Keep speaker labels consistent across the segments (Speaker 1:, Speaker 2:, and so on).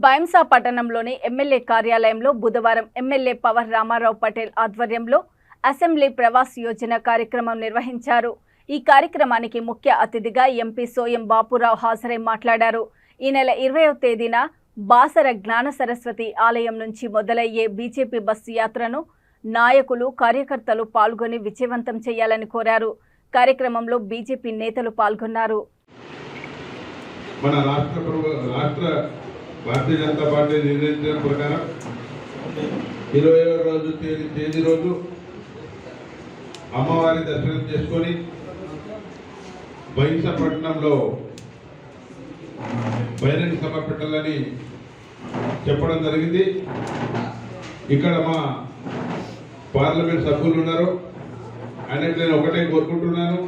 Speaker 1: బైంసా పట్టణంలోని ఎమ్మెల్యే కార్యాలయంలో బుధవారం ఎమ్మెల్యే పవర్ రామారావు పటేల్ ఆధ్వర్యంలో అసెంబ్లీ ప్రవాస్ యోజన కార్యక్రమం నిర్వహించారు। ఈ కార్యక్రమానికి ముఖ్య అతిథిగా ఎంపీ సోయం బాపురావు హాజరై మాట్లాడారు। ఈ నెల 20వ తేదీన బాసర జ్ఞాన సరస్వతి ఆలయం నుంచి మొదలయ్యే బీజేపీ బస్సు యాత్రను నాయకులు కార్యకర్తలు పాల్గొని విజయవంతం చేయాలని కోరారు। కార్యక్రమంలో బీజేపీ నేతలు పాల్గొన్నారు।
Speaker 2: మన రాష్ట్ర భారతీయ జనతా పార్టీ నిర్ణయించిన ప్రకారం 20వ తేదీ రోజు అమ్మవారి దర్శనం చేసుకొని బైంసా పట్టణంలో బహిరంగ సభ పెట్టాలని చెప్పడం జరిగింది। ఇక్కడ మా పార్లమెంట్ సభ్యులు ఉన్నారు, ఆయనకు నేను ఒకటే కోరుకుంటున్నాను,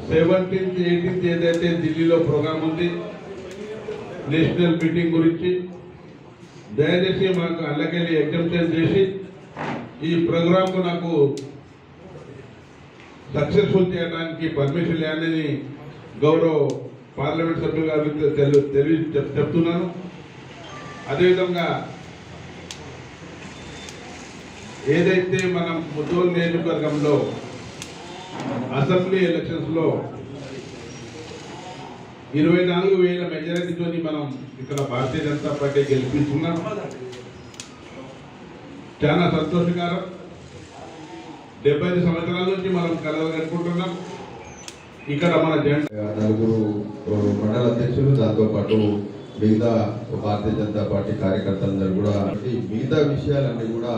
Speaker 2: 17th 18th ఏదైతే ఢిల్లీలో ప్రోగ్రాం ఉంది నేషనల్ మీటింగ్ గురించి, దయచేసి మాకు అల్లకెళ్ళి ఎగ్జామ్షన్ చేసి ఈ ప్రోగ్రాంకు నాకు సక్సెస్ఫుల్ చేయడానికి పర్మిషన్ లేదని గౌరవ పార్లమెంట్ సభ్యులు గారికి చెప్తున్నాను। అదేవిధంగా ఏదైతే మనం ముద్దోల్ నియోజకవర్గంలో అసెంబ్లీ ఎలక్షన్స్లో 24,000 మెజారిటీతో మనం ఇక్కడ భారతీయ జనతా పార్టీ గెలిపించుకున్నాం, చాలా సంతోషకరం। 75 సంవత్సరాల నుంచి మనం కలవగలుగుతున్నాం। ఇక్కడ మన
Speaker 3: నలుగురు మండల అధ్యక్షులు, దాంతో పాటు మిగతా భారతీయ జనతా పార్టీ కార్యకర్తలందరూ కూడా మిగతా విషయాలన్నీ కూడా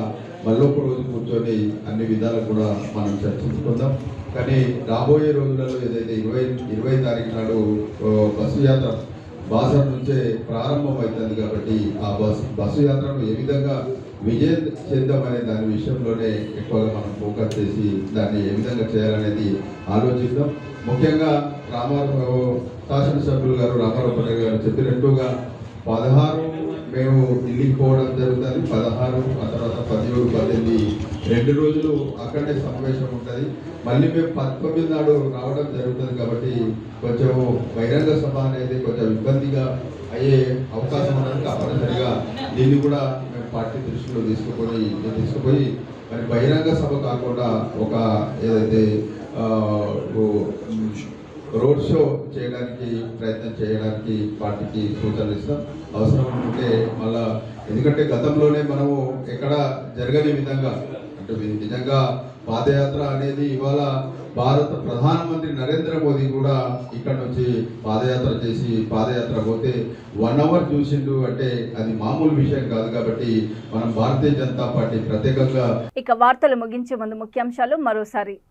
Speaker 3: మళ్ళొక రోజు కూర్చొని అన్ని విధాలు కూడా మనం చర్చించుకుందాం। కానీ రాబోయే రోజులలో ఏదైతే 20 తారీఖు నాడు బస్సు యాత్ర బాసర్ నుంచే ప్రారంభం అవుతుంది కాబట్టి ఆ బస్సు యాత్రను ఏ విధంగా విజయం చేద్దామనే దాని విషయంలోనే ఎక్కువగా మనం ఫోకస్ చేసి దాన్ని ఏ విధంగా చేయాలనేది ఆలోచిద్దాం। ముఖ్యంగా శాసనసభ్యులు గారు రామారావు పటేల్ గారు చెప్పినట్టుగా 16 మేము ఢిల్లీకి పోవడం జరుగుతుంది, 16 ఆ తర్వాత 17, 18 2 రోజులు అక్కడే సమావేశం ఉంటుంది। మళ్ళీ మేము 19 నాడు రావడం జరుగుతుంది కాబట్టి కొంచెం బహిరంగ సభ అనేది కొంచెం ఇబ్బందిగా అయ్యే అవకాశం ఉన్నది। తప్పనిసరిగా దీన్ని కూడా మేము పార్టీ దృష్టిలో తీసుకుపోయి మరి బహిరంగ సభ కాకుండా ఒక ఏదైతే రోడ్ షో చేయడానికి ప్రయత్నం చేయడానికి పార్టీకి సూచనలు ఇస్తాం। అవసరం అనుకుంటే మళ్ళా, ఎందుకంటే గతంలోనే మనము ఎక్కడ జరగని విధంగా అంటే నిజంగా పాదయాత్ర అనేది ఇవాళ భారత ప్రధానమంత్రి నరేంద్ర మోదీ కూడా ఇక్కడ నుంచి పాదయాత్ర పోతే 1 అవర్ చూసిండు అంటే అది మామూలు విషయం కాదు। కాబట్టి మనం భారతీయ జనతా పార్టీ ప్రత్యేకంగా
Speaker 1: ఇక వార్తలు ముగించే ముందు ముఖ్యాంశాలు మరోసారి